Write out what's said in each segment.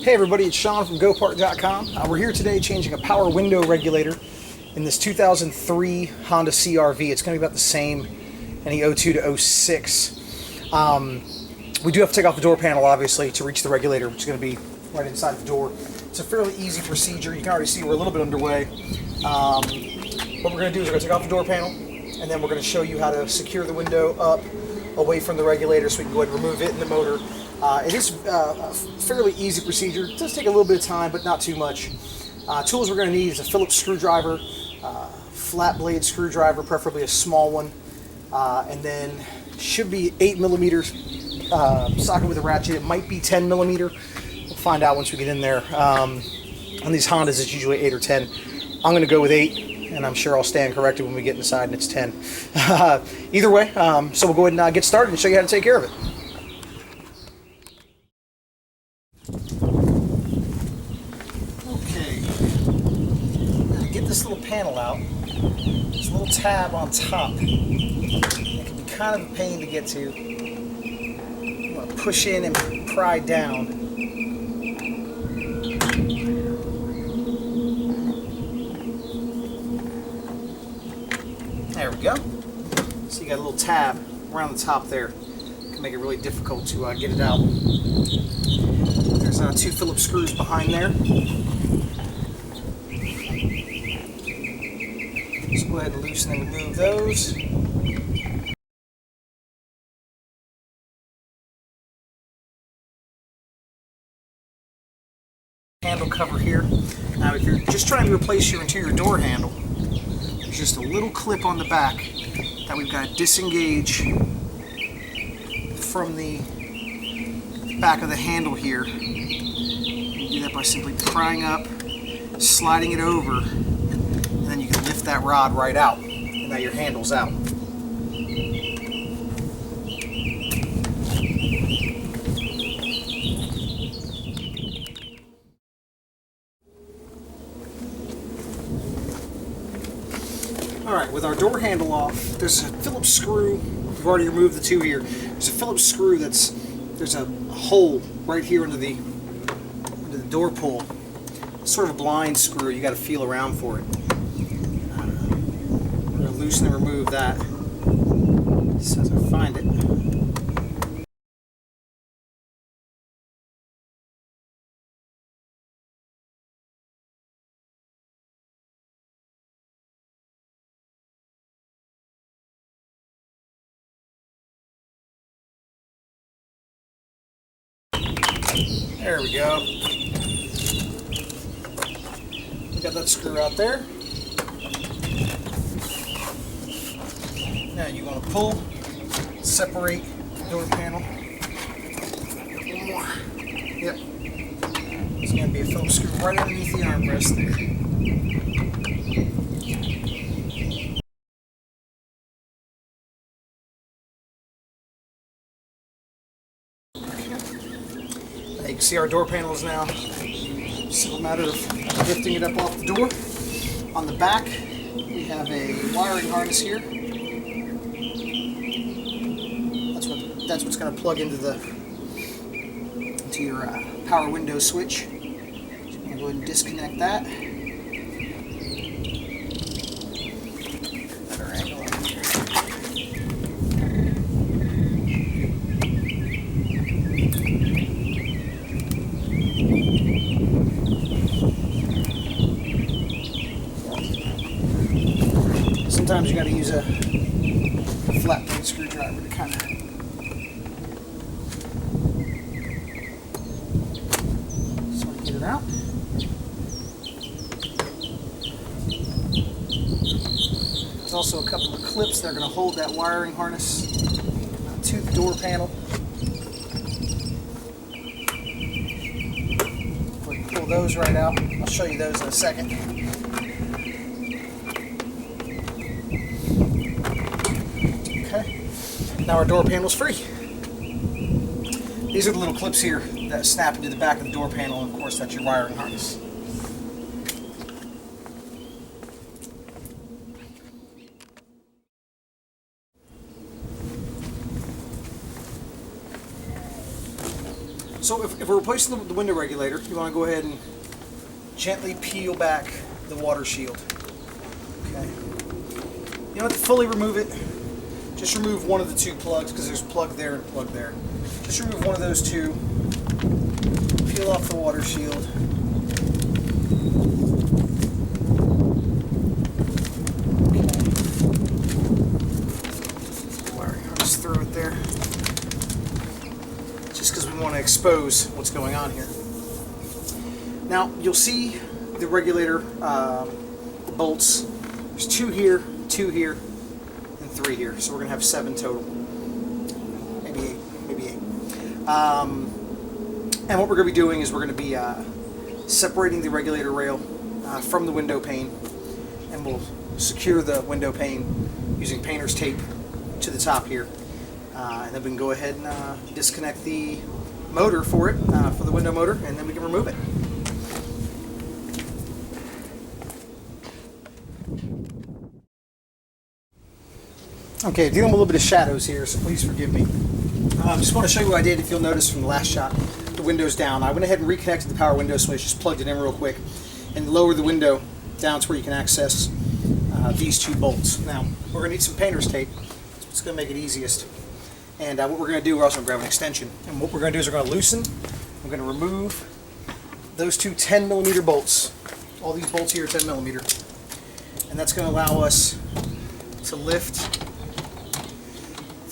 Hey everybody, it's Sean from GoPart.com. We're here today changing a power window regulator in this 2003 Honda CR-V. It's going to be about the same in the 02 to 06. We do have to take off the door panel, obviously, to reach the regulator, which is going to be right inside the door. It's a fairly easy procedure. You can already see we're a little bit underway. What we're going to do is we're going to take off the door panel, and then we're going to show you how to secure the window up away from the regulator so we can go ahead and remove it and the motor. It is a fairly easy procedure. It does take a little bit of time, but not too much. Tools we're going to need is a Phillips screwdriver, flat blade screwdriver, preferably a small one, and then should be 8mm socket with a ratchet. It might be 10mm. We'll find out once we get in there. On these Hondas, it's usually 8 or 10. I'm going to go with 8, and I'm sure I'll stand corrected when we get inside and it's 10. Either way, so we'll go ahead and get started and show you how to take care of it. This little panel out, there's a little tab on top. It can be kind of a pain to get to. You want to push in and pry down. There we go. So you got a little tab around the top there. It can make it really difficult to get it out. There's 2 Phillips screws behind there. Let's go ahead and loosen and remove those. Handle cover here. Now if you're just trying to replace your interior door handle, there's just a little clip on the back that we've got to disengage from the back of the handle here. You do that by simply prying up, sliding it over, and then you can lift that rod right out, and now your handle's out. Alright, with our door handle off, there's a Phillips screw. We've already removed the 2 here. There's a Phillips screw there's a hole right here under the door pull. It's sort of a blind screw. You got to feel around for it. Loosen and remove that just as I find it. There we go. We got that screw out there. Now you want to pull, separate the door panel. One more. Yep. It's going to be a Phillips screw right underneath the armrest there. Now you can see our door panel is now just a matter of lifting it up off the door. On the back, we have a wiring harness here. That's what's going to plug into your power window switch. So I'm going to go ahead and disconnect that. Better angle on here. Sometimes you got to use a flat blade screwdriver to kind of out. There's also a couple of clips that are going to hold that wiring harness to the door panel. We can pull those right out. I'll show you those in a second. Okay. Now our door panel's free. These are the little clips here that snap into the back of the door panel, and of course that's your wiring harness. So if we're replacing the window regulator, you want to go ahead and gently peel back the water shield. Okay. You don't have to fully remove it. Just remove one of the two plugs, because there's a plug there and a plug there. Just remove one of those two. Peel off the water shield. Okay. Wiring harness through it there. Just because we want to expose what's going on here. Now, you'll see the regulator bolts. There's 2 here, 2 here, and 3 here. So we're going to have 7 total. Maybe 8. Maybe 8. And what we're going to be doing is we're going to be separating the regulator rail from the window pane. And we'll secure the window pane using painter's tape to the top here. And then we can go ahead and disconnect the motor for it, for the window motor, and then we can remove it. Okay, dealing with a little bit of shadows here, so please forgive me. Just want to show you what I did. If you'll notice from the last shot, the window's down. I went ahead and reconnected the power window switch, just plugged it in real quick, and lowered the window down to where you can access these 2 bolts. Now, we're going to need some painter's tape. It's going to make it easiest. And what we're going to do, we're also going to grab an extension. And what we're going to do is we're going to loosen. We're going to remove those 2 10mm bolts. All these bolts here are 10mm. And that's going to allow us to lift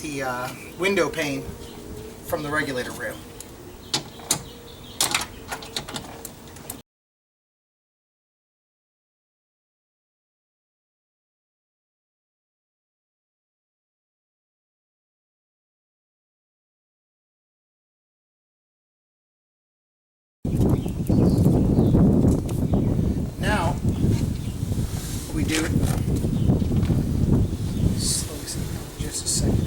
the window pane from the regulator rail. Now, what we do, slow this down just a second.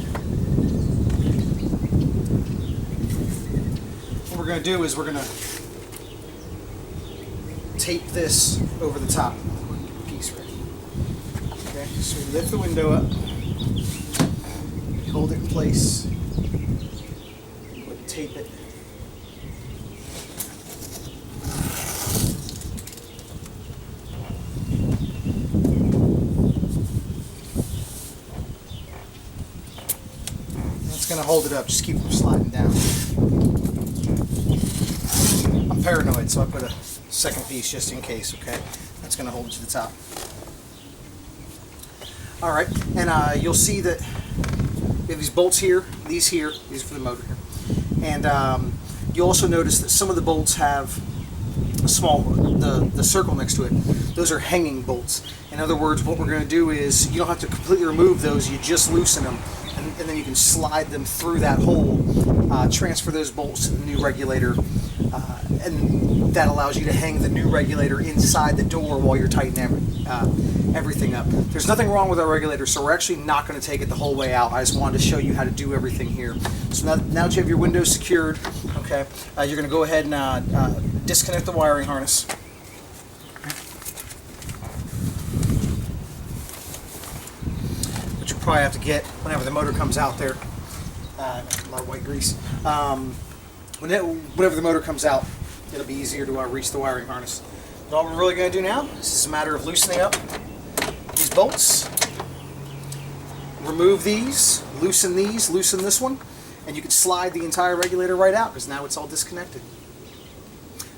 What we're going to do is we're going to tape this over the top piece right. Okay, so we lift the window up, we hold it in place, we tape it. Going to hold it up, just keep it from sliding down. I'm paranoid, so I put a second piece just in case, okay? That's going to hold it to the top. Alright, and you'll see that we have these bolts here, these are for the motor here. And you'll also notice that some of the bolts have a small, the circle next to it. Those are hanging bolts. In other words, what we're going to do is, you don't have to completely remove those, you just loosen them. And then you can slide them through that hole, transfer those bolts to the new regulator, and that allows you to hang the new regulator inside the door while you're tightening everything up. There's nothing wrong with our regulator, so we're actually not going to take it the whole way out. I just wanted to show you how to do everything here. So now that you have your windows secured, okay, you're going to go ahead and disconnect the wiring harness. Probably have to get whenever the motor comes out there. A lot of white grease. Whenever the motor comes out, it'll be easier to reach the wiring harness. But all we're really going to do now is a matter of loosening up these bolts. Remove these, loosen this one, and you can slide the entire regulator right out because now it's all disconnected.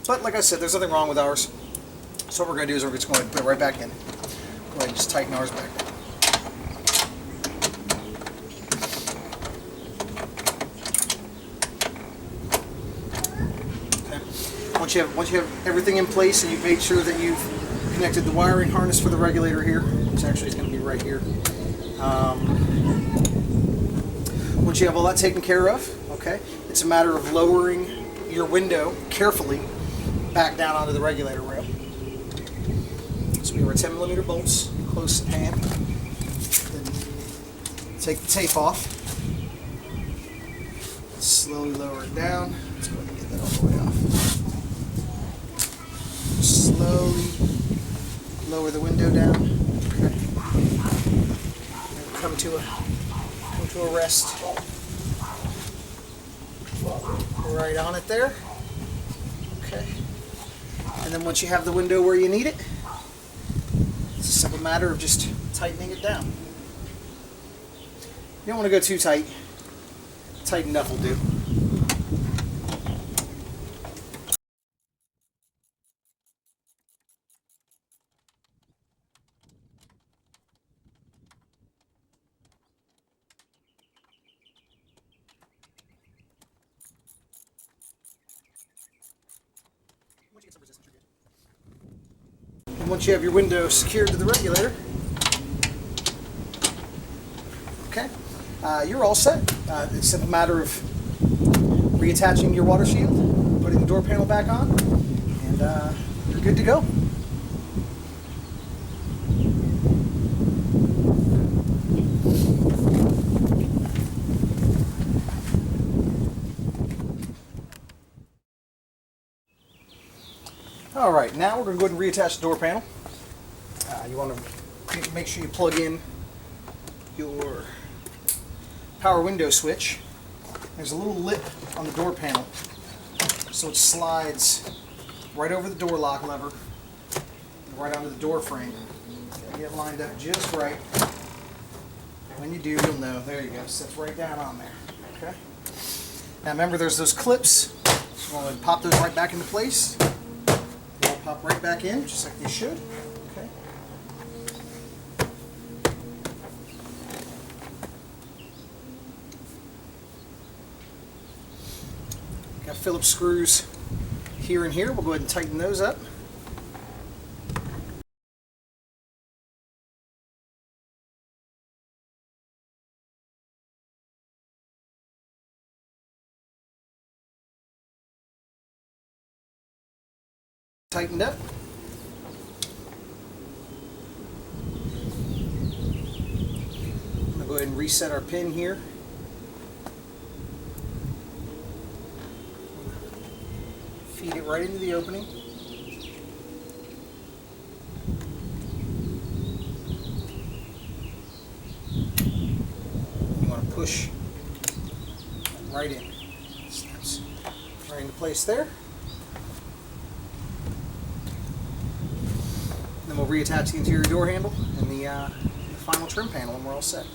But like I said, there's nothing wrong with ours. So what we're going to do is we're just going to put it right back in. Go ahead and just tighten ours back. Once you have everything in place and you've made sure that you've connected the wiring harness for the regulator here, which actually is going to be right here. Once you have all that taken care of, okay, it's a matter of lowering your window carefully back down onto the regulator rail. So we have our 10mm bolts close at hand. Then take the tape off. Slowly lower it down. Let's go ahead and get that all the way off. Slowly lower the window down. Okay. Come to a rest. right on it there. Okay. And then once you have the window where you need it, it's a simple matter of just tightening it down. You don't want to go too tight. Tight enough will do. And once you have your window secured to the regulator, okay, you're all set. It's a simple matter of reattaching your water shield, putting the door panel back on, and you're good to go. All right, now we're going to go ahead and reattach the door panel. You want to make sure you plug in your power window switch. There's a little lip on the door panel, so it slides right over the door lock lever, right onto the door frame. Get it lined up just right. When you do, you'll know. There you go. Sits right down on there. Okay. Now remember, there's those clips. So I'm going to pop those right back into place. They'll pop right back in, just like they should. Okay. Got Phillips screws here and here. We'll go ahead and tighten those up. Tightened up. I'm going to go ahead and reset our pin here. Feed it right into the opening. You want to push right in. Snaps right into place there. Then we'll reattach the interior door handle and the final trim panel, and we're all set.